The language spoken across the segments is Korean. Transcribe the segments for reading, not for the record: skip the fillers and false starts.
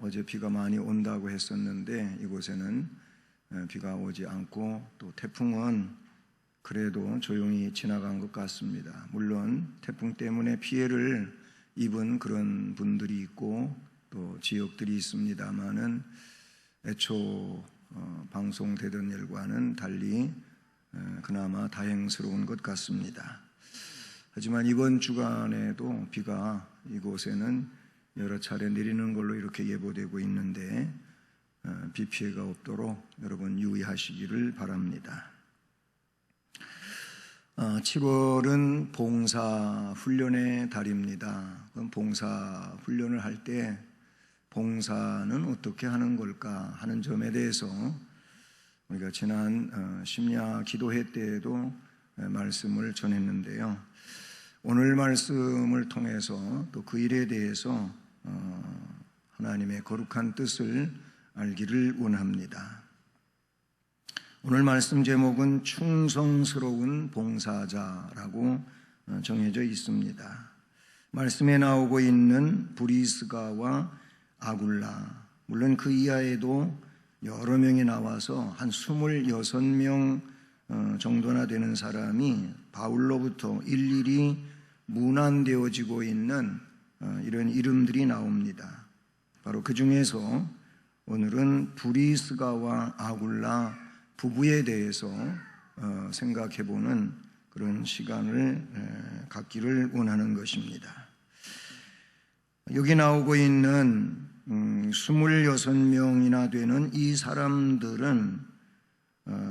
어제 비가 많이 온다고 했었는데 이곳에는 비가 오지 않고 또 태풍은 그래도 조용히 지나간 것 같습니다. 물론 태풍 때문에 피해를 입은 그런 분들이 있고 또 지역들이 있습니다만은 애초 방송되던 일과는 달리 그나마 다행스러운 것 같습니다. 하지만 이번 주간에도 비가 이곳에는 여러 차례 내리는 걸로 이렇게 예보되고 있는데 비 피해가 없도록 여러분 유의하시기를 바랍니다. 7월은 봉사훈련의 달입니다. 그럼 봉사훈련을 할 때 봉사는 어떻게 하는 걸까 하는 점에 대해서 우리가 지난 심야 기도회 때에도 말씀을 전했는데요. 오늘 말씀을 통해서 또 그 일에 대해서 하나님의 거룩한 뜻을 알기를 원합니다. 오늘 말씀 제목은 충성스러운 봉사자라고 정해져 있습니다. 말씀에 나오고 있는 브리스가와 아굴라, 물론 그 이하에도 여러 명이 나와서 한 26명 정도나 되는 사람이 바울로부터 일일이 문안되어지고 있는 이런 이름들이 나옵니다. 바로 그 중에서 오늘은 브리스가와 아굴라 부부에 대해서 생각해보는 그런 시간을 갖기를 원하는 것입니다. 여기 나오고 있는 26명이나 되는 이 사람들은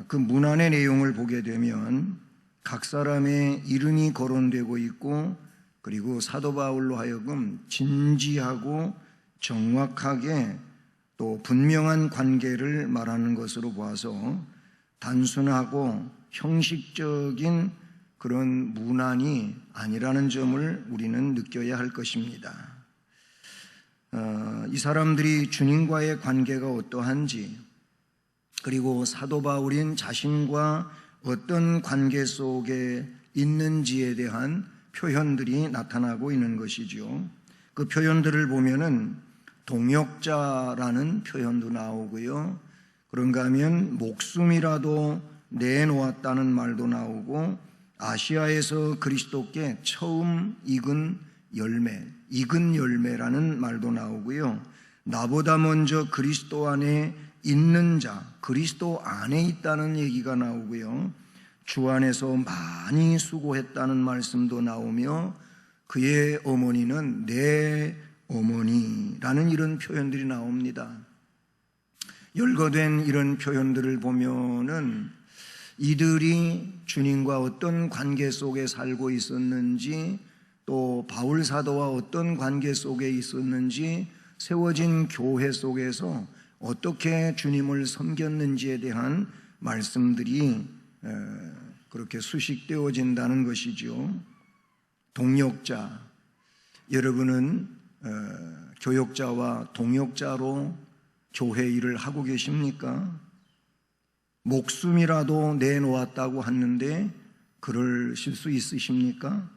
그 문안의 내용을 보게 되면 각 사람의 이름이 거론되고 있고, 그리고 사도 바울로 하여금 진지하고 정확하게 또 분명한 관계를 말하는 것으로 보아서 단순하고 형식적인 그런 문안이 아니라는 점을 우리는 느껴야 할 것입니다. 이 사람들이 주님과의 관계가 어떠한지, 그리고 사도 바울인 자신과 어떤 관계 속에 있는지에 대한 표현들이 나타나고 있는 것이죠. 그 표현들을 보면은 동역자라는 표현도 나오고요. 그런가 하면 목숨이라도 내놓았다는 말도 나오고, 아시아에서 그리스도께 처음 익은 열매라는 말도 나오고요. 나보다 먼저 그리스도 안에 있는 자, 그리스도 안에 있다는 얘기가 나오고요. 주 안에서 많이 수고했다는 말씀도 나오며, 그의 어머니는 내 어머니라는 이런 표현들이 나옵니다. 열거된 이런 표현들을 보면은 이들이 주님과 어떤 관계 속에 살고 있었는지, 또 바울 사도와 어떤 관계 속에 있었는지, 세워진 교회 속에서 어떻게 주님을 섬겼는지에 대한 말씀들이 그렇게 수식되어진다는 것이죠. 동역자, 여러분은 교역자와 동역자로 교회 일을 하고 계십니까? 목숨이라도 내놓았다고 하는데 그러실 수 있으십니까?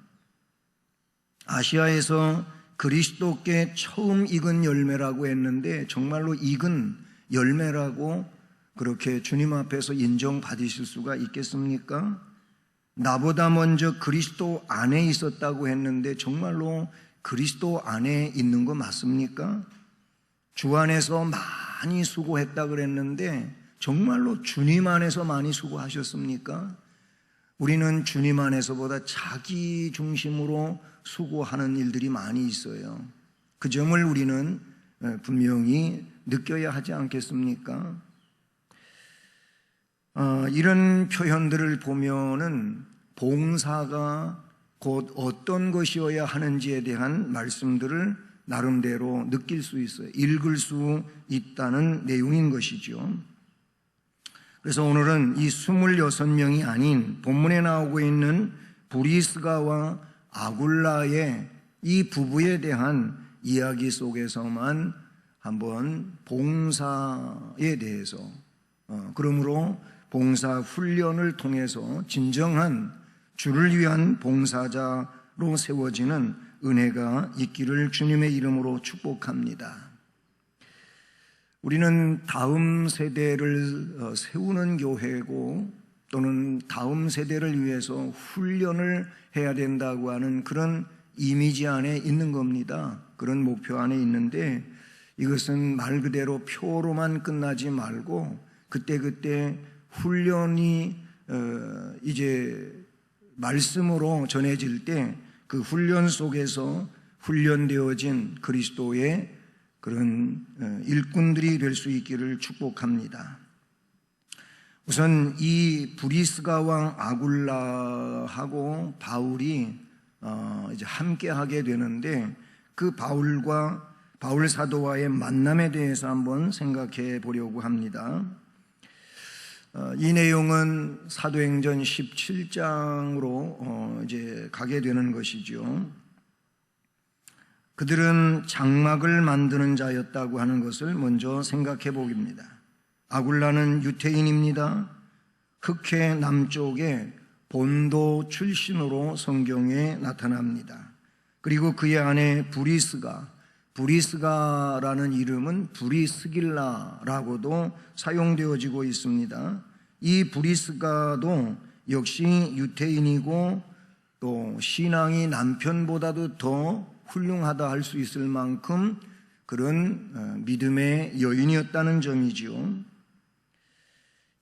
아시아에서 그리스도께 처음 익은 열매라고 했는데 정말로 익은 열매라고 그렇게 주님 앞에서 인정받으실 수가 있겠습니까? 나보다 먼저 그리스도 안에 있었다고 했는데 정말로 그리스도 안에 있는 거 맞습니까? 주 안에서 많이 수고했다 그랬는데 정말로 주님 안에서 많이 수고하셨습니까? 우리는 주님 안에서보다 자기 중심으로 수고하는 일들이 많이 있어요. 그 점을 우리는 분명히 느껴야 하지 않겠습니까? 이런 표현들을 보면은 봉사가 곧 어떤 것이어야 하는지에 대한 말씀들을 나름대로 느낄 수 있어요. 읽을 수 있다는 내용인 것이죠. 그래서 오늘은 이 26명이 아닌 본문에 나오고 있는 브리스가와 아굴라의 이 부부에 대한 이야기 속에서만 한번 봉사에 대해서, 그러므로 봉사 훈련을 통해서 진정한 주를 위한 봉사자로 세워지는 은혜가 있기를 주님의 이름으로 축복합니다. 우리는 다음 세대를 세우는 교회고 또는 다음 세대를 위해서 훈련을 해야 된다고 하는 그런 이미지 안에 있는 겁니다. 그런 목표 안에 있는데 이것은 말 그대로 표로만 끝나지 말고 그때그때 훈련이 이제 말씀으로 전해질 때 그 훈련 속에서 훈련되어진 그리스도의 그런 일꾼들이 될 수 있기를 축복합니다. 우선 이 브리스가 왕 아굴라하고 바울이 이제 함께 하게 되는데 그 바울 사도와의 만남에 대해서 한번 생각해 보려고 합니다. 이 내용은 사도행전 17장으로 이제 가게 되는 것이죠. 그들은 장막을 만드는 자였다고 하는 것을 먼저 생각해 보깁니다. 아굴라는 유태인입니다. 흑해 남쪽의 본도 출신으로 성경에 나타납니다. 그리고 그의 아내 브리스가라는 이름은 브리스길라라고도 사용되어지고 있습니다. 이 브리스가도 역시 유태인이고 또 신앙이 남편보다도 더 훌륭하다 할 수 있을 만큼 그런 믿음의 여인이었다는 점이지요.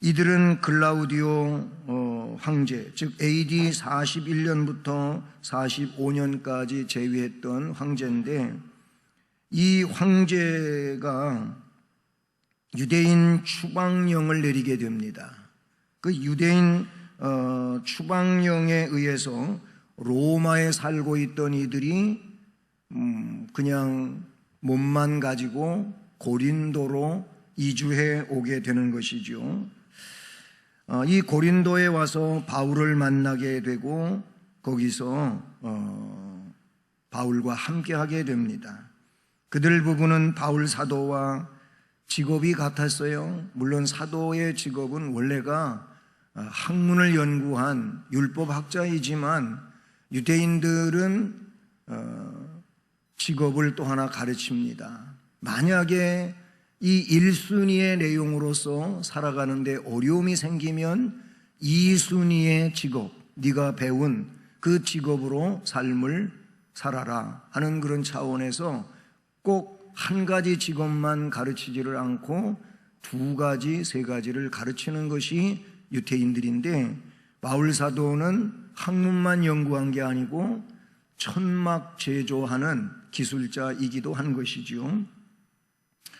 이들은 글라우디오 황제, 즉 AD 41년부터 45년까지 재위했던 황제인데 이 황제가 유대인 추방령을 내리게 됩니다. 그 유대인 추방령에 의해서 로마에 살고 있던 이들이 그냥 몸만 가지고 고린도로 이주해 오게 되는 것이죠. 이 고린도에 와서 바울을 만나게 되고 거기서 바울과 함께 하게 됩니다. 그들 부부는 바울 사도와 직업이 같았어요. 물론 사도의 직업은 원래가 학문을 연구한 율법학자이지만 유대인들은 직업을 또 하나 가르칩니다. 만약에 이 1순위의 내용으로서 살아가는데 어려움이 생기면 2순위의 직업, 네가 배운 그 직업으로 삶을 살아라 하는 그런 차원에서 꼭 한 가지 직업만 가르치지를 않고 두 가지, 세 가지를 가르치는 것이 유태인들인데 바울 사도는 학문만 연구한 게 아니고 천막 제조하는 기술자이기도 한 것이죠.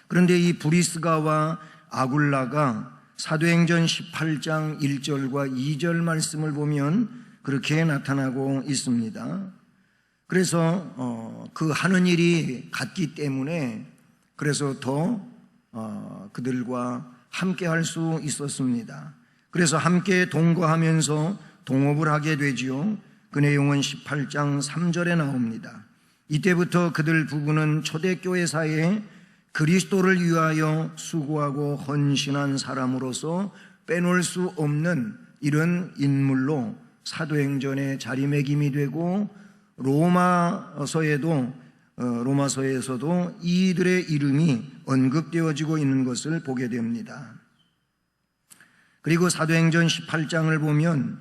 그런데 이 브리스가와 아굴라가 사도행전 18장 1절과 2절 말씀을 보면 그렇게 나타나고 있습니다. 그래서 그 하는 일이 같기 때문에 그래서 더 그들과 함께 할 수 있었습니다. 그래서 함께 동거하면서 동업을 하게 되지요. 그 내용은 18장 3절에 나옵니다. 이때부터 그들 부부는 초대교회사에 그리스도를 위하여 수고하고 헌신한 사람으로서 빼놓을 수 없는 이런 인물로 사도행전의 자리매김이 되고 로마서에서도 이들의 이름이 언급되어지고 있는 것을 보게 됩니다. 그리고 사도행전 18장을 보면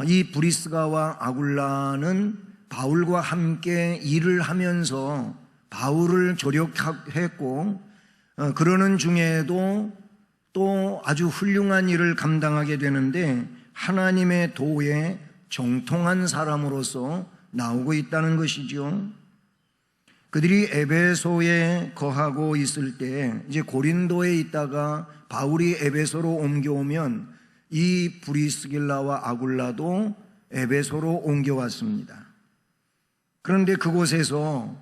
이 브리스가와 아굴라는 바울과 함께 일을 하면서 바울을 조력했고 그러는 중에도 또 아주 훌륭한 일을 감당하게 되는데 하나님의 도에 정통한 사람으로서 나오고 있다는 것이죠. 그들이 에베소에 거하고 있을 때 이제 고린도에 있다가 바울이 에베소로 옮겨오면 이 브리스길라와 아굴라도 에베소로 옮겨왔습니다. 그런데 그곳에서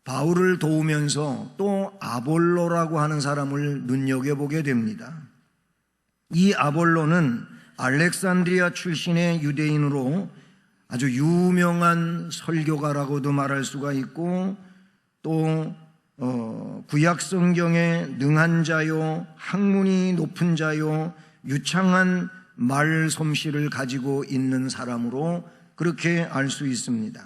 바울을 도우면서 또 아볼로라고 하는 사람을 눈여겨보게 됩니다. 이 아볼로는 알렉산드리아 출신의 유대인으로 아주 유명한 설교가라고도 말할 수가 있고 또 구약 성경에 능한 자요, 학문이 높은 자요, 유창한 말 솜씨를 가지고 있는 사람으로 그렇게 알 수 있습니다.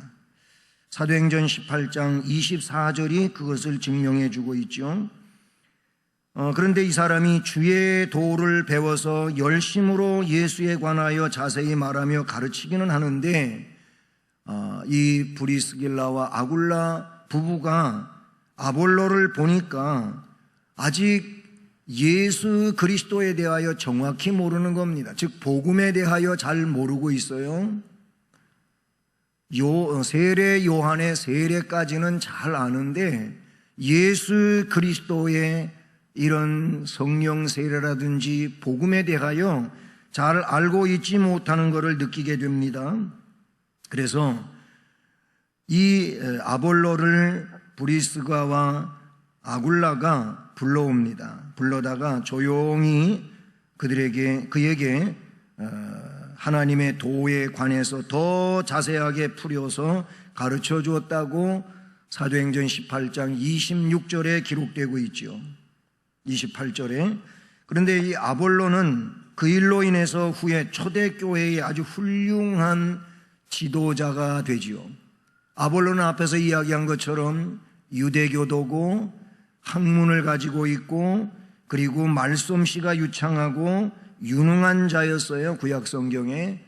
사도행전 18장 24절이 그것을 증명해 주고 있죠. 그런데 이 사람이 주의 도를 배워서 열심으로 예수에 관하여 자세히 말하며 가르치기는 하는데, 이 브리스길라와 아굴라 부부가 아볼로를 보니까 아직 예수 그리스도에 대하여 정확히 모르는 겁니다. 즉 복음에 대하여 잘 모르고 있어요. 세례 요한의 세례까지는 잘 아는데 예수 그리스도의 이런 성령 세례라든지 복음에 대하여 잘 알고 있지 못하는 것을 느끼게 됩니다. 그래서 이 아볼로를 브리스가와 아굴라가 불러옵니다. 불러다가 조용히 그에게 하나님의 도에 관해서 더 자세하게 풀어서 가르쳐 주었다고 사도행전 18장 26절에 기록되고 있죠. 28절에. 그런데 이 아볼로는 그 일로 인해서 후에 초대교회의 아주 훌륭한 지도자가 되지요. 아볼로는 앞에서 이야기한 것처럼 유대교도고 학문을 가지고 있고 그리고 말솜씨가 유창하고 유능한 자였어요, 구약 성경에.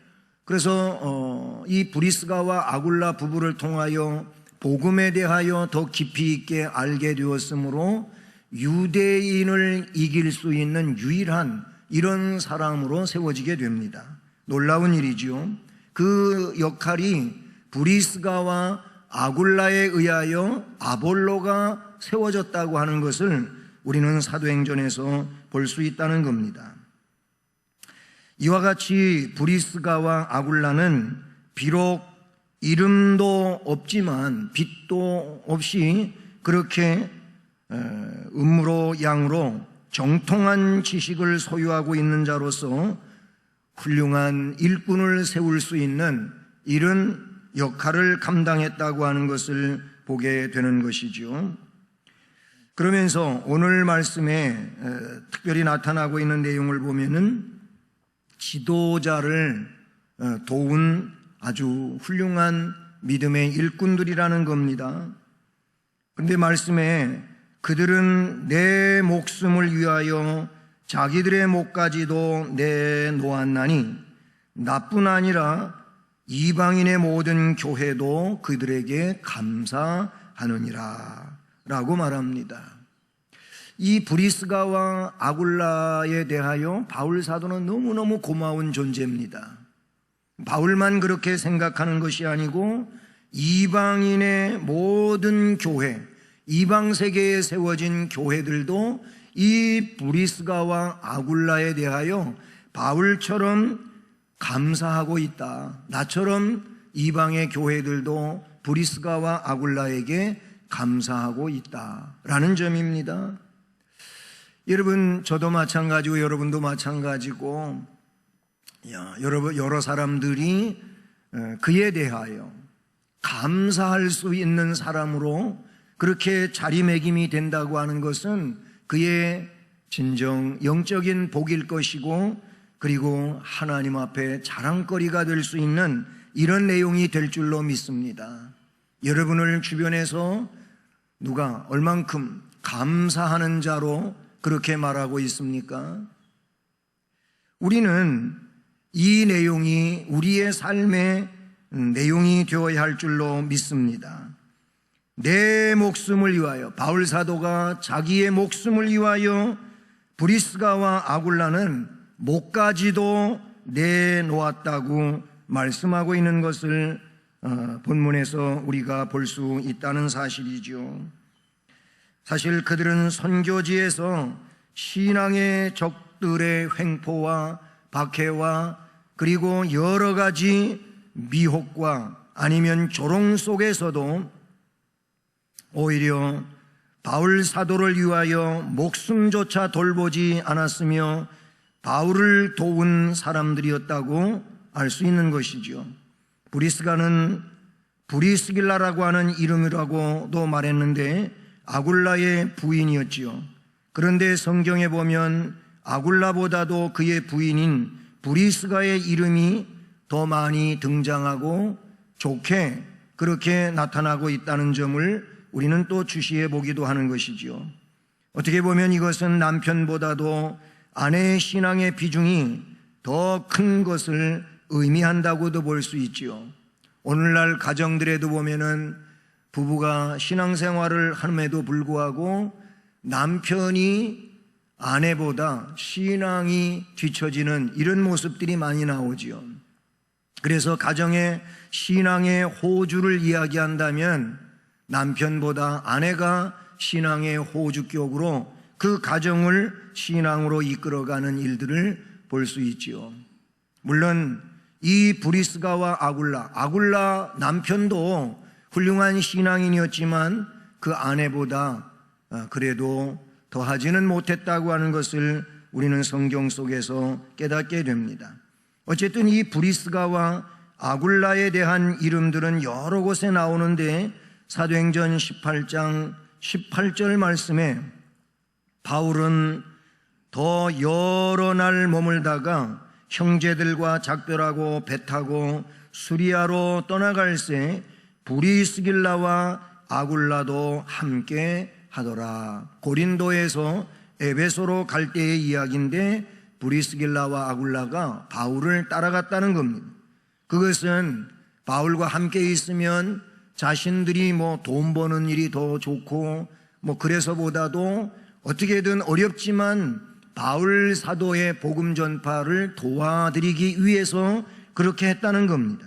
그래서 이 브리스가와 아굴라 부부를 통하여 복음에 대하여 더 깊이 있게 알게 되었으므로 유대인을 이길 수 있는 유일한 이런 사람으로 세워지게 됩니다. 놀라운 일이죠. 그 역할이 브리스가와 아굴라에 의하여 아볼로가 세워졌다고 하는 것을 우리는 사도행전에서 볼 수 있다는 겁니다. 이와 같이 브리스가와 아굴라는 비록 이름도 없지만 빚도 없이 그렇게 음으로 양으로 정통한 지식을 소유하고 있는 자로서 훌륭한 일꾼을 세울 수 있는 이런 역할을 감당했다고 하는 것을 보게 되는 것이죠. 그러면서 오늘 말씀에 특별히 나타나고 있는 내용을 보면은 지도자를 도운 아주 훌륭한 믿음의 일꾼들이라는 겁니다. 그런데 말씀에 그들은 내 목숨을 위하여 자기들의 목까지도 내놓았나니 나뿐 아니라 이방인의 모든 교회도 그들에게 감사하느니라 라고 말합니다. 이 브리스가와 아굴라에 대하여 바울 사도는 너무너무 고마운 존재입니다. 바울만 그렇게 생각하는 것이 아니고 이방인의 모든 교회, 이방 세계에 세워진 교회들도 이 브리스가와 아굴라에 대하여 바울처럼 감사하고 있다. 나처럼 이방의 교회들도 브리스가와 아굴라에게 감사하고 있다라는 점입니다. 여러분, 저도 마찬가지고 여러분도 마찬가지고 여러 사람들이 그에 대하여 감사할 수 있는 사람으로 그렇게 자리매김이 된다고 하는 것은 그의 진정 영적인 복일 것이고 그리고 하나님 앞에 자랑거리가 될 수 있는 이런 내용이 될 줄로 믿습니다. 여러분을 주변에서 누가 얼만큼 감사하는 자로 그렇게 말하고 있습니까? 우리는 이 내용이 우리의 삶의 내용이 되어야 할 줄로 믿습니다. 내 목숨을 위하여, 바울 사도가 자기의 목숨을 위하여 브리스가와 아굴라는 목까지도 내놓았다고 말씀하고 있는 것을 본문에서 우리가 볼 수 있다는 사실이죠. 사실 그들은 선교지에서 신앙의 적들의 횡포와 박해와 그리고 여러 가지 미혹과 아니면 조롱 속에서도 오히려 바울 사도를 위하여 목숨조차 돌보지 않았으며 바울을 도운 사람들이었다고 알 수 있는 것이죠. 브리스가는 브리스길라라고 하는 이름이라고도 말했는데 아굴라의 부인이었지요. 그런데 성경에 보면 아굴라보다도 그의 부인인 브리스가의 이름이 더 많이 등장하고 좋게 그렇게 나타나고 있다는 점을 우리는 또 주시해 보기도 하는 것이지요. 어떻게 보면 이것은 남편보다도 아내의 신앙의 비중이 더 큰 것을 의미한다고도 볼 수 있지요. 오늘날 가정들에도 보면은 부부가 신앙생활을 함에도 불구하고 남편이 아내보다 신앙이 뒤처지는 이런 모습들이 많이 나오지요. 그래서 가정의 신앙의 호주를 이야기한다면 남편보다 아내가 신앙의 호주격으로 그 가정을 신앙으로 이끌어가는 일들을 볼 수 있지요. 물론 이 브리스가와 아굴라 남편도 훌륭한 신앙인이었지만 그 아내보다 그래도 더하지는 못했다고 하는 것을 우리는 성경 속에서 깨닫게 됩니다. 어쨌든 이 브리스가와 아굴라에 대한 이름들은 여러 곳에 나오는데 사도행전 18장 18절 말씀에 바울은 더 여러 날 머물다가 형제들과 작별하고 배 타고 수리아로 떠나갈새 브리스길라와 아굴라도 함께 하더라. 고린도에서 에베소로 갈 때의 이야기인데 브리스길라와 아굴라가 바울을 따라갔다는 겁니다. 그것은 바울과 함께 있으면 자신들이 돈 버는 일이 더 좋고 그래서보다도 어떻게든 어렵지만 바울 사도의 복음 전파를 도와드리기 위해서 그렇게 했다는 겁니다.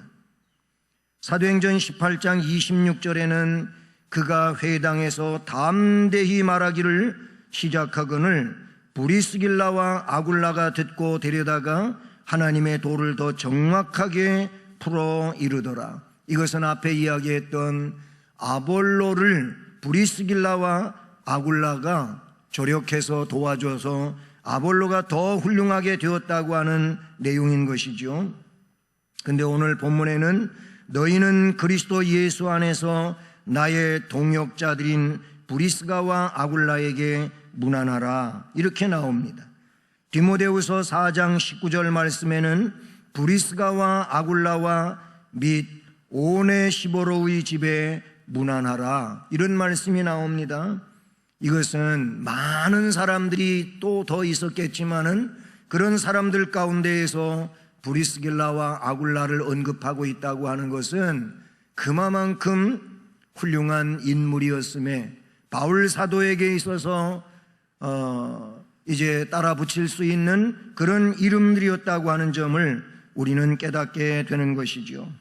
사도행전 18장 26절에는 그가 회당에서 담대히 말하기를 시작하거늘 브리스길라와 아굴라가 듣고 데려다가 하나님의 도를 더 정확하게 풀어 이르더라. 이것은 앞에 이야기했던 아볼로를 브리스길라와 아굴라가 조력해서 도와줘서 아볼로가 더 훌륭하게 되었다고 하는 내용인 것이죠. 근데 오늘 본문에는 너희는 그리스도 예수 안에서 나의 동역자들인 브리스가와 아굴라에게 문안하라 이렇게 나옵니다. 디모데후서 4장 19절 말씀에는 브리스가와 아굴라와 및 오네시보로의 집에 문안하라 이런 말씀이 나옵니다. 이것은 많은 사람들이 또 더 있었겠지만은 그런 사람들 가운데에서 브리스길라와 아굴라를 언급하고 있다고 하는 것은 그만큼 훌륭한 인물이었음에 바울 사도에게 있어서 이제 따라 붙일 수 있는 그런 이름들이었다고 하는 점을 우리는 깨닫게 되는 것이죠.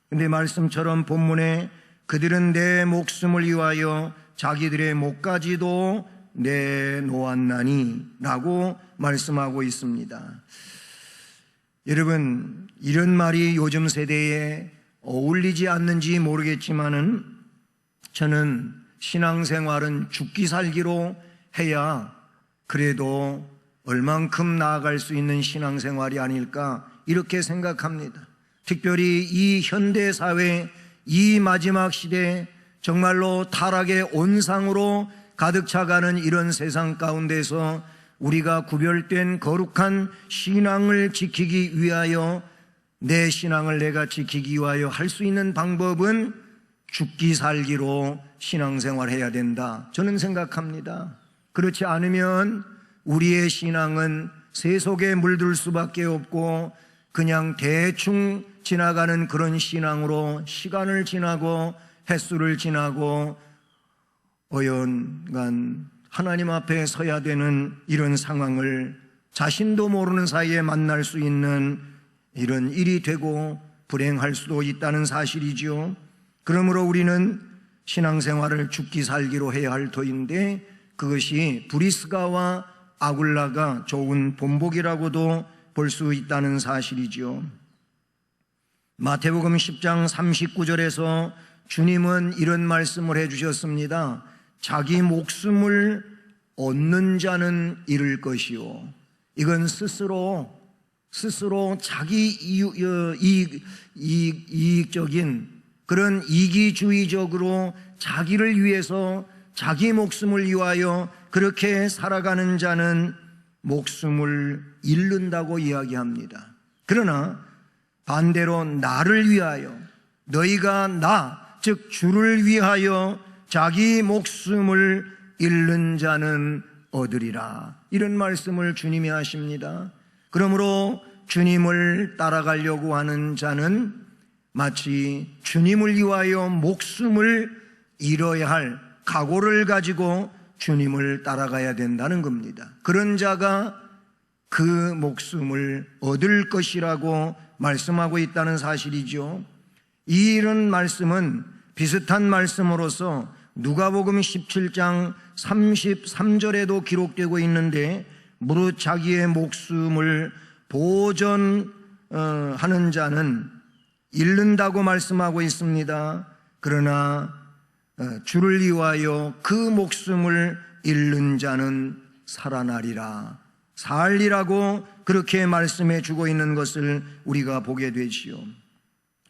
근데 말씀처럼 본문에 그들은 내 목숨을 위하여 자기들의 목까지도 내놓았나니 라고 말씀하고 있습니다. 여러분, 이런 말이 요즘 세대에 어울리지 않는지 모르겠지만은 저는 신앙생활은 죽기 살기로 해야 그래도 얼만큼 나아갈 수 있는 신앙생활이 아닐까 이렇게 생각합니다. 특별히 이 현대사회, 이 마지막 시대 정말로 타락의 온상으로 가득 차가는 이런 세상 가운데서 우리가 구별된 거룩한 신앙을 지키기 위하여 내 신앙을 내가 지키기 위하여 할 수 있는 방법은 죽기 살기로 신앙생활해야 된다 저는 생각합니다. 그렇지 않으면 우리의 신앙은 세속에 물들 수밖에 없고 그냥 대충 지나가는 그런 신앙으로 시간을 지나고 횟수를 지나고 어연간 하나님 앞에 서야 되는 이런 상황을 자신도 모르는 사이에 만날 수 있는 이런 일이 되고 불행할 수도 있다는 사실이죠. 그러므로 우리는 신앙생활을 죽기 살기로 해야 할 터인데 그것이 브리스가와 아굴라가 좋은 본보기라고도 볼 수 있다는 사실이죠. 마태복음 10장 39절에서 주님은 이런 말씀을 해주셨습니다. 자기 목숨을 얻는 자는 잃을 것이요. 이건 스스로 자기 이익적인 그런 이기주의적으로 자기를 위해서 자기 목숨을 위하여 그렇게 살아가는 자는 목숨을 잃는다고 이야기합니다. 그러나 반대로 나를 위하여 너희가 즉 주를 위하여 자기 목숨을 잃는 자는 얻으리라. 이런 말씀을 주님이 하십니다. 그러므로 주님을 따라가려고 하는 자는 마치 주님을 위하여 목숨을 잃어야 할 각오를 가지고 주님을 따라가야 된다는 겁니다. 그런 자가 그 목숨을 얻을 것이라고 말씀하고 있다는 사실이죠. 이런 말씀은 비슷한 말씀으로서 누가복음 17장 33절에도 기록되고 있는데, 무릇 자기의 목숨을 보존하는 자는 잃는다고 말씀하고 있습니다. 그러나 주를 위하여 그 목숨을 잃는 자는 살아나리라, 살리라고 그렇게 말씀해 주고 있는 것을 우리가 보게 되지요.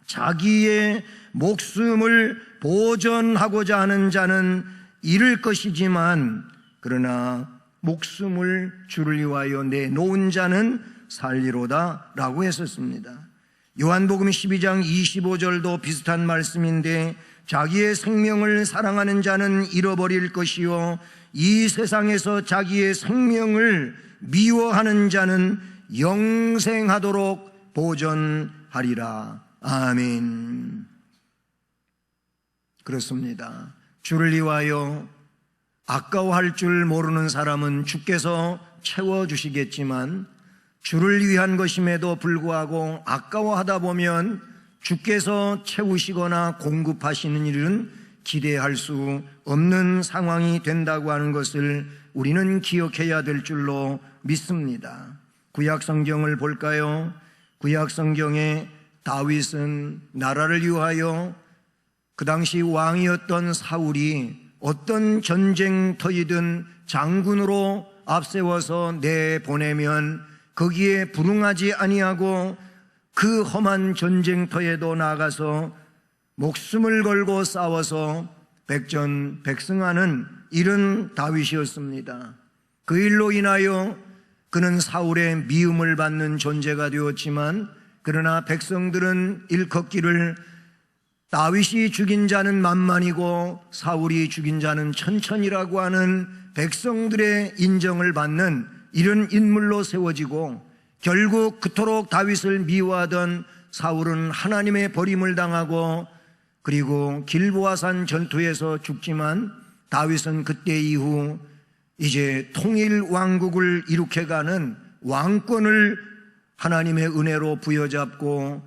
자기의 목숨을 보존하고자 하는 자는 잃을 것이지만, 그러나 목숨을 주를 위하여 내놓은 자는 살리로다 라고 했었습니다. 요한복음 12장 25절도 비슷한 말씀인데, 자기의 생명을 사랑하는 자는 잃어버릴 것이요 이 세상에서 자기의 생명을 미워하는 자는 영생하도록 보존하리라. 아멘. 그렇습니다. 주를 위하여 아까워할 줄 모르는 사람은 주께서 채워주시겠지만, 주를 위한 것임에도 불구하고 아까워하다 보면 주께서 채우시거나 공급하시는 일은 기대할 수 없는 상황이 된다고 하는 것을 우리는 기억해야 될 줄로 믿습니다. 구약 성경을 볼까요? 구약 성경에 다윗은 나라를 위하여 그 당시 왕이었던 사울이 어떤 전쟁터이든 장군으로 앞세워서 내보내면 거기에 불응하지 아니하고 그 험한 전쟁터에도 나가서 목숨을 걸고 싸워서 백전백승하는 이런 다윗이었습니다. 그 일로 인하여 그는 사울의 미움을 받는 존재가 되었지만, 그러나 백성들은 일컫기를 다윗이 죽인 자는 만만이고 사울이 죽인 자는 천천이라고 하는 백성들의 인정을 받는 이런 인물로 세워지고, 결국 그토록 다윗을 미워하던 사울은 하나님의 버림을 당하고 그리고 길보아산 전투에서 죽지만, 다윗은 그때 이후 이제 통일 왕국을 일으켜가는 왕권을 하나님의 은혜로 부여잡고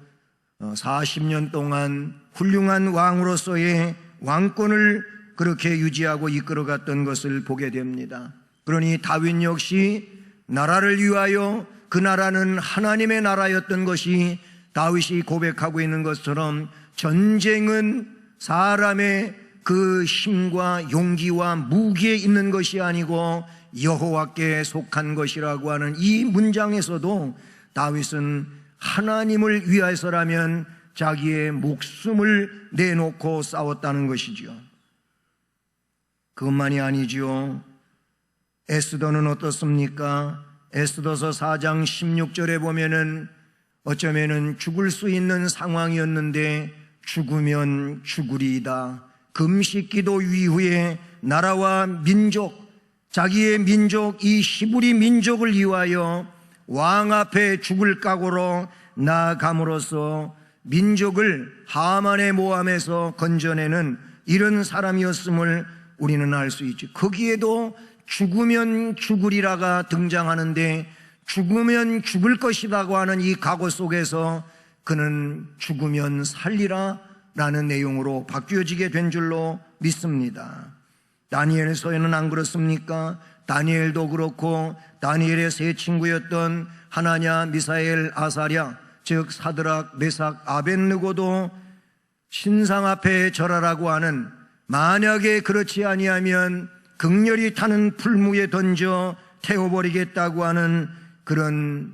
40년 동안 훌륭한 왕으로서의 왕권을 그렇게 유지하고 이끌어갔던 것을 보게 됩니다. 그러니 다윗 역시 나라를 위하여, 그 나라는 하나님의 나라였던 것이 다윗이 고백하고 있는 것처럼, 전쟁은 사람의 그 힘과 용기와 무기에 있는 것이 아니고 여호와께 속한 것이라고 하는 이 문장에서도 다윗은 하나님을 위해서라면 자기의 목숨을 내놓고 싸웠다는 것이죠. 그것만이 아니죠. 에스더는 어떻습니까? 에스더서 4장 16절에 보면은 어쩌면은 죽을 수 있는 상황이었는데, 죽으면 죽으리이다. 금식기도 이후에 나라와 민족, 자기의 민족, 이 히브리 민족을 위하여 왕 앞에 죽을 각오로 나아감으로써 민족을 하만의 모함에서 건져내는 이런 사람이었음을 우리는 알 수 있죠. 거기에도 죽으면 죽으리라가 등장하는데, 죽으면 죽을 것이라고 하는 이 각오 속에서 그는 죽으면 살리라 라는 내용으로 바뀌어지게 된 줄로 믿습니다. 다니엘서에는 안 그렇습니까? 다니엘도 그렇고, 다니엘의 세 친구였던 하나냐, 미사엘, 아사랴, 즉 사드락, 메삭, 아벳느고도 신상 앞에 절하라고 하는, 만약에 그렇지 아니하면 극렬히 타는 풀무에 던져 태워버리겠다고 하는 그런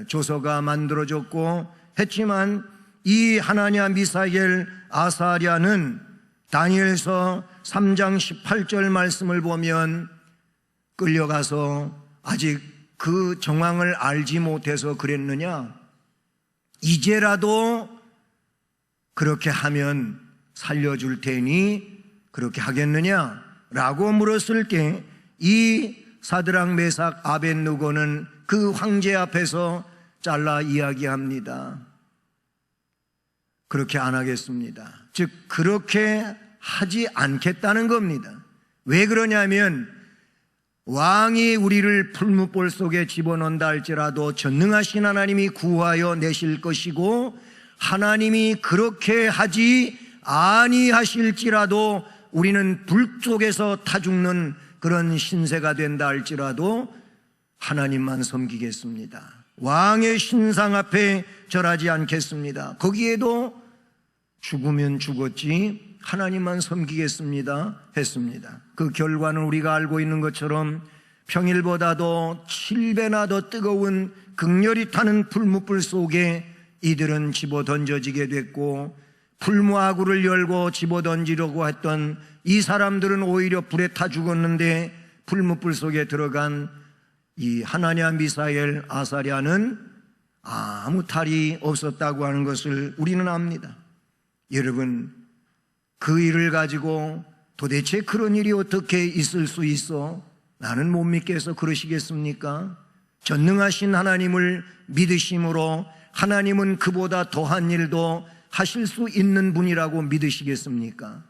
조서가 만들어졌고 했지만, 이 하나냐, 미사엘, 아사랴는 다니엘서 3장 18절 말씀을 보면 끌려가서 아직 그 정황을 알지 못해서 그랬느냐, 이제라도 그렇게 하면 살려줄 테니 그렇게 하겠느냐 라고 물었을 때, 이 사드락, 메삭, 아벳느고는 그 황제 앞에서 잘라 이야기합니다. 그렇게 안 하겠습니다. 즉 그렇게 하지 않겠다는 겁니다. 왜 그러냐면 왕이 우리를 풀무불 속에 집어넣는다 할지라도 전능하신 하나님이 구하여 내실 것이고, 하나님이 그렇게 하지 아니하실지라도 우리는 불 속에서 타 죽는 그런 신세가 된다 할지라도 하나님만 섬기겠습니다. 왕의 신상 앞에 절하지 않겠습니다. 거기에도 죽으면 죽었지 하나님만 섬기겠습니다 했습니다. 그 결과는 우리가 알고 있는 것처럼 평일보다도 7배나 더 뜨거운 극렬히 타는 풀무불 속에 이들은 집어던져지게 됐고, 풀무화구를 열고 집어던지려고 했던 이 사람들은 오히려 불에 타 죽었는데, 풀무불 속에 들어간 이 하나냐, 미사엘, 아사랴는 아무 탈이 없었다고 하는 것을 우리는 압니다. 여러분, 그 일을 가지고 도대체 그런 일이 어떻게 있을 수 있어? 나는 못 믿겠어 그러시겠습니까? 전능하신 하나님을 믿으심으로 하나님은 그보다 더한 일도 하실 수 있는 분이라고 믿으시겠습니까?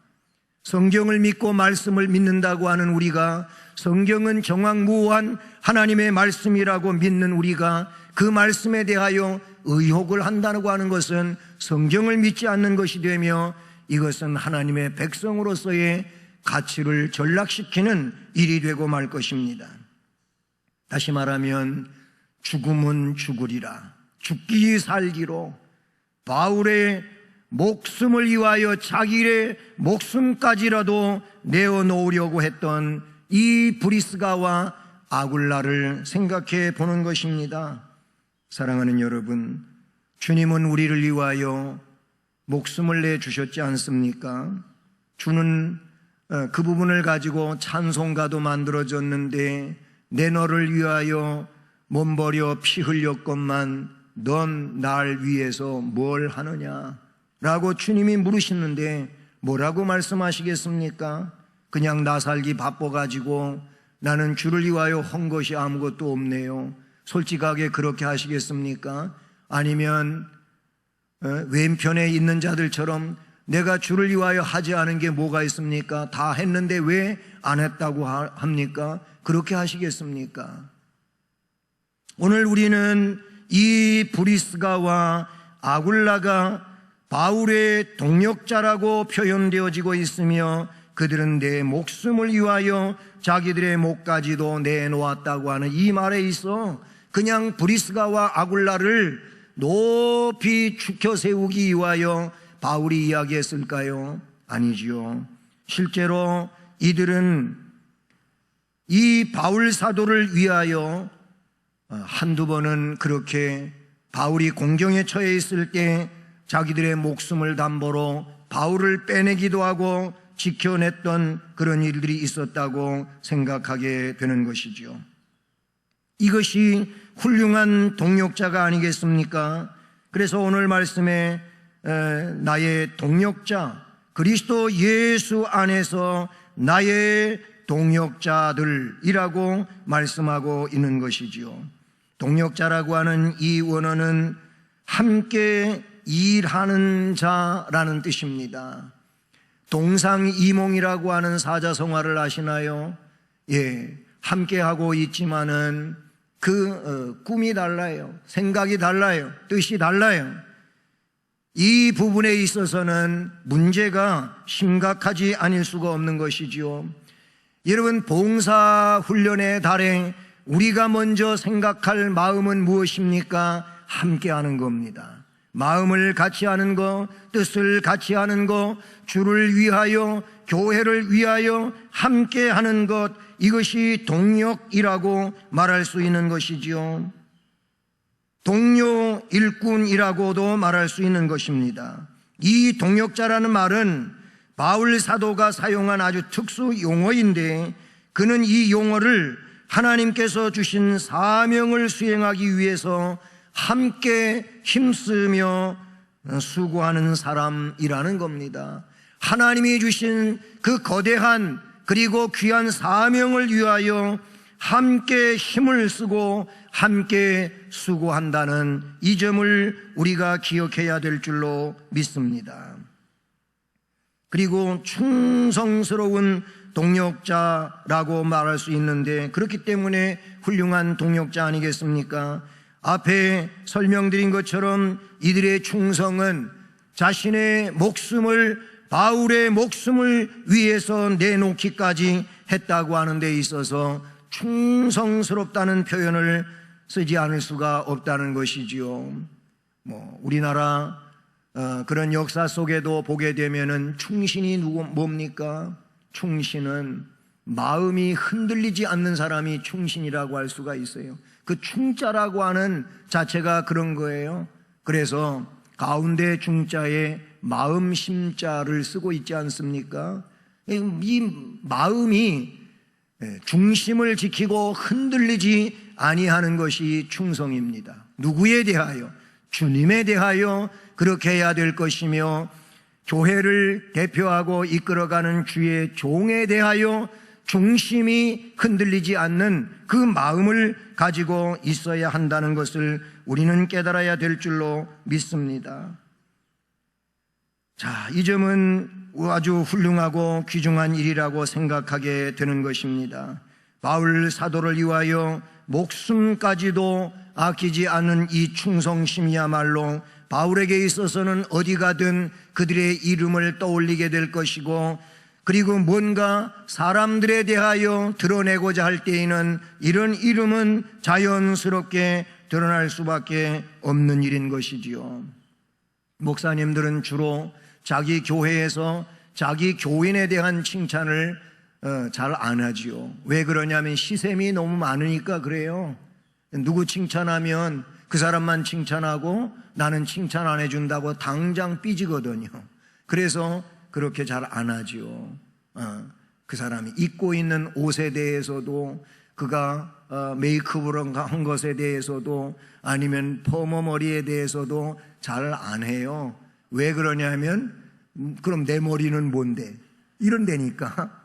성경을 믿고 말씀을 믿는다고 하는 우리가, 성경은 정확무한 하나님의 말씀이라고 믿는 우리가 그 말씀에 대하여 의혹을 한다고 하는 것은 성경을 믿지 않는 것이 되며, 이것은 하나님의 백성으로서의 가치를 전락시키는 일이 되고 말 것입니다. 다시 말하면 죽음은 죽으리라, 죽기 살기로 바울의 목숨을 위하여 자기의 목숨까지라도 내어놓으려고 했던 이 브리스가와 아굴라를 생각해 보는 것입니다. 사랑하는 여러분, 주님은 우리를 위하여 목숨을 내주셨지 않습니까? 주는 그 부분을 가지고 찬송가도 만들어졌는데, 내 너를 위하여 몸 버려 피 흘렸건만 넌 날 위해서 뭘 하느냐 라고 주님이 물으시는데 뭐라고 말씀하시겠습니까? 그냥 나 살기 바빠가지고 나는 주를 위하여 한 것이 아무것도 없네요. 솔직하게 그렇게 하시겠습니까? 아니면 왼편에 있는 자들처럼 내가 주를 위하여 하지 않은 게 뭐가 있습니까? 다 했는데 왜 안 했다고 합니까? 그렇게 하시겠습니까? 오늘 우리는 이 브리스가와 아굴라가 바울의 동역자라고 표현되어지고 있으며, 그들은 내 목숨을 위하여 자기들의 목까지도 내놓았다고 하는 이 말에 있어 그냥 브리스가와 아굴라를 높이 축혀 세우기 위하여 바울이 이야기했을까요? 아니지요. 실제로 이들은 이 바울 사도를 위하여 한두 번은 그렇게 바울이 공경에 처해 있을 때 자기들의 목숨을 담보로 바울을 빼내기도 하고 지켜냈던 그런 일들이 있었다고 생각하게 되는 것이죠. 이것이 훌륭한 동역자가 아니겠습니까? 그래서 오늘 말씀에 나의 동역자, 그리스도 예수 안에서 나의 동역자들이라고 말씀하고 있는 것이지요. 동역자라고 하는 이 원어는 함께 일하는 자라는 뜻입니다. 동상이몽이라고 하는 사자성어를 아시나요? 예, 함께하고 있지만은 꿈이 달라요. 생각이 달라요. 뜻이 달라요. 이 부분에 있어서는 문제가 심각하지 않을 수가 없는 것이지요. 여러분, 봉사훈련의 달에 우리가 먼저 생각할 마음은 무엇입니까? 함께하는 겁니다. 마음을 같이 하는 것, 뜻을 같이 하는 것, 주를 위하여, 교회를 위하여 함께하는 것, 이것이 동역이라고 말할 수 있는 것이지요. 동료 일꾼이라고도 말할 수 있는 것입니다. 이 동역자라는 말은 바울 사도가 사용한 아주 특수 용어인데, 그는 이 용어를 하나님께서 주신 사명을 수행하기 위해서 함께 힘쓰며 수고하는 사람이라는 겁니다. 하나님이 주신 그 거대한 그리고 귀한 사명을 위하여 함께 힘을 쓰고 함께 수고한다는 이 점을 우리가 기억해야 될 줄로 믿습니다. 그리고 충성스러운 동역자라고 말할 수 있는데, 그렇기 때문에 훌륭한 동역자 아니겠습니까? 앞에 설명드린 것처럼 이들의 충성은 자신의 목숨을, 바울의 목숨을 위해서 내놓기까지 했다고 하는 데 있어서 충성스럽다는 표현을 쓰지 않을 수가 없다는 것이지요. 우리나라 그런 역사 속에도 보게 되면은 충신이 뭡니까? 충신은 마음이 흔들리지 않는 사람이 충신이라고 할 수가 있어요. 그 충자라고 하는 자체가 그런 거예요. 그래서 가운데 중자에 마음 심자를 쓰고 있지 않습니까? 이 마음이 중심을 지키고 흔들리지 아니하는 것이 충성입니다. 누구에 대하여? 주님에 대하여 그렇게 해야 될 것이며, 교회를 대표하고 이끌어가는 주의 종에 대하여 중심이 흔들리지 않는 그 마음을 가지고 있어야 한다는 것을 우리는 깨달아야 될 줄로 믿습니다. 자, 이 점은 아주 훌륭하고 귀중한 일이라고 생각하게 되는 것입니다. 바울 사도를 위하여 목숨까지도 아끼지 않은 이 충성심이야말로 바울에게 있어서는 어디 가든 그들의 이름을 떠올리게 될 것이고, 그리고 뭔가 사람들에 대하여 드러내고자 할 때에는 이런 이름은 자연스럽게 드러날 수밖에 없는 일인 것이지요. 목사님들은 주로 자기 교회에서 자기 교인에 대한 칭찬을 잘 안 하지요. 왜 그러냐면 시샘이 너무 많으니까 그래요. 누구 칭찬하면 그 사람만 칭찬하고 나는 칭찬 안 해준다고 당장 삐지거든요. 그래서 그렇게 잘 안 하지요. 그 사람이 입고 있는 옷에 대해서도, 그가 메이크업을 한 것에 대해서도, 아니면 퍼머 머리에 대해서도 잘 안 해요. 왜 그러냐면 그럼 내 머리는 뭔데? 이런다니까.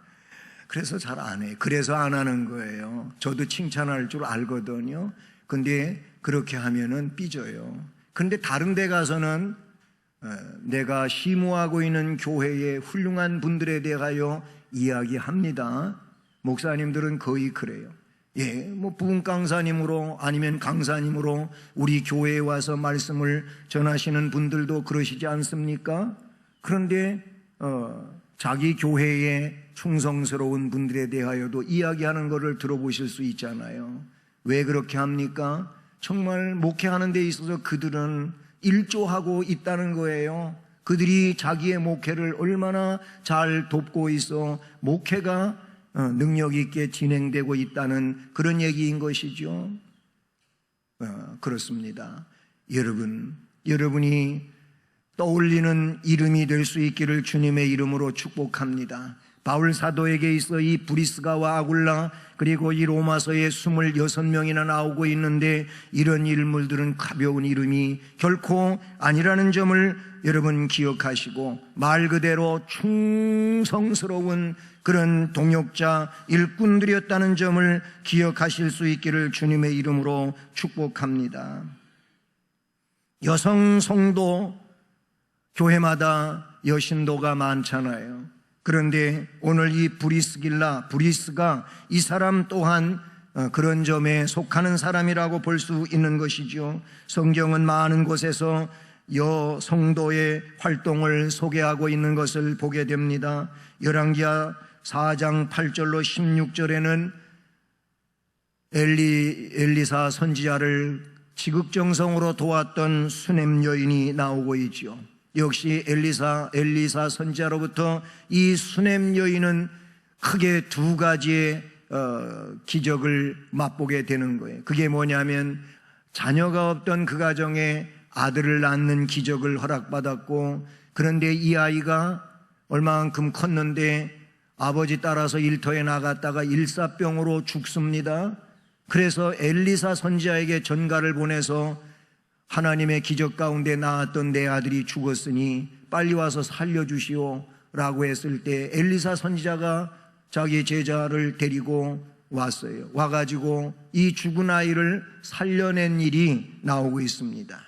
그래서 잘 안 해요. 그래서 안 하는 거예요. 저도 칭찬할 줄 알거든요. 근데 그렇게 하면은 삐져요. 근데 다른 데 가서는 내가 심호하고 있는 교회의 훌륭한 분들에 대하여 이야기합니다. 목사님들은 거의 그래요. 부흥 강사님으로 아니면 강사님으로 우리 교회에 와서 말씀을 전하시는 분들도 그러시지 않습니까? 그런데 자기 교회의 충성스러운 분들에 대하여도 이야기하는 것을 들어보실 수 있잖아요. 왜 그렇게 합니까? 정말 목회하는 데 있어서 그들은 일조하고 있다는 거예요. 그들이 자기의 목회를 얼마나 잘 돕고 있어 목회가 능력 있게 진행되고 있다는 그런 얘기인 것이죠. 그렇습니다. 여러분이 떠올리는 이름이 될 수 있기를 주님의 이름으로 축복합니다. 바울 사도에게 있어 이 브리스가와 아굴라, 그리고 이 로마서에 26명이나 나오고 있는데 이런 인물들은 가벼운 이름이 결코 아니라는 점을 여러분 기억하시고, 말 그대로 충성스러운 그런 동역자 일꾼들이었다는 점을 기억하실 수 있기를 주님의 이름으로 축복합니다. 여성 성도 교회마다 여신도가 많잖아요. 그런데 오늘 이 브리스가 이 사람 또한 그런 점에 속하는 사람이라고 볼 수 있는 것이죠. 성경은 많은 곳에서 여성도의 활동을 소개하고 있는 것을 보게 됩니다. 열왕기하 4장 8절로 16절에는 엘리사 선지자를 지극정성으로 도왔던 수냄 여인이 나오고 있죠. 역시 엘리사 선지자로부터 이 수냄 여인은 크게 두 가지의 기적을 맛보게 되는 거예요. 그게 뭐냐면 자녀가 없던 그 가정에 아들을 낳는 기적을 허락받았고, 그런데 이 아이가 얼마만큼 컸는데 아버지 따라서 일터에 나갔다가 일사병으로 죽습니다. 그래서 엘리사 선지자에게 전가를 보내서 하나님의 기적 가운데 낳았던 내 아들이 죽었으니 빨리 와서 살려주시오 라고 했을 때 엘리사 선지자가 자기 제자를 데리고 왔어요. 와가지고 이 죽은 아이를 살려낸 일이 나오고 있습니다.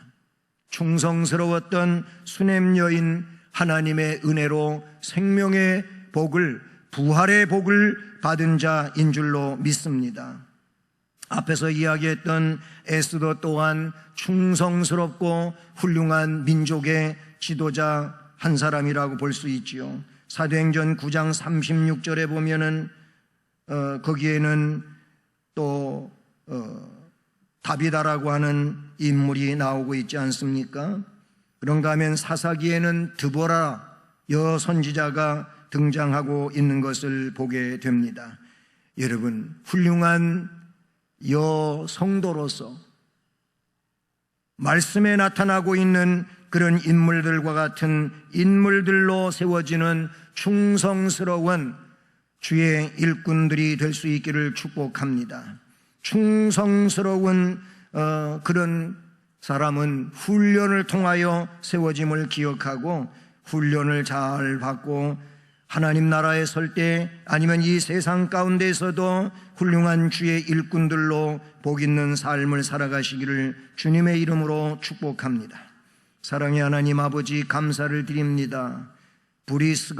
충성스러웠던 수냄 여인, 하나님의 은혜로 생명의 복을, 부활의 복을 받은 자인 줄로 믿습니다. 앞에서 이야기했던 에스더 또한 충성스럽고 훌륭한 민족의 지도자 한 사람이라고 볼 수 있지요. 사도행전 9장 36절에 보면은 거기에는 또 다비다라고 하는 인물이 나오고 있지 않습니까? 그런가 하면 사사기에는 드보라 여선지자가 등장하고 있는 것을 보게 됩니다. 여러분, 훌륭한 여성도로서 말씀에 나타나고 있는 그런 인물들과 같은 인물들로 세워지는 충성스러운 주의 일꾼들이 될 수 있기를 축복합니다. 충성스러운 그런 사람은 훈련을 통하여 세워짐을 기억하고 훈련을 잘 받고 하나님 나라에 설 때 아니면 이 세상 가운데에서도 훌륭한 주의 일꾼들로 복 있는 삶을 살아가시기를 주님의 이름으로 축복합니다. 사랑의 하나님 아버지, 감사를 드립니다. 브리스가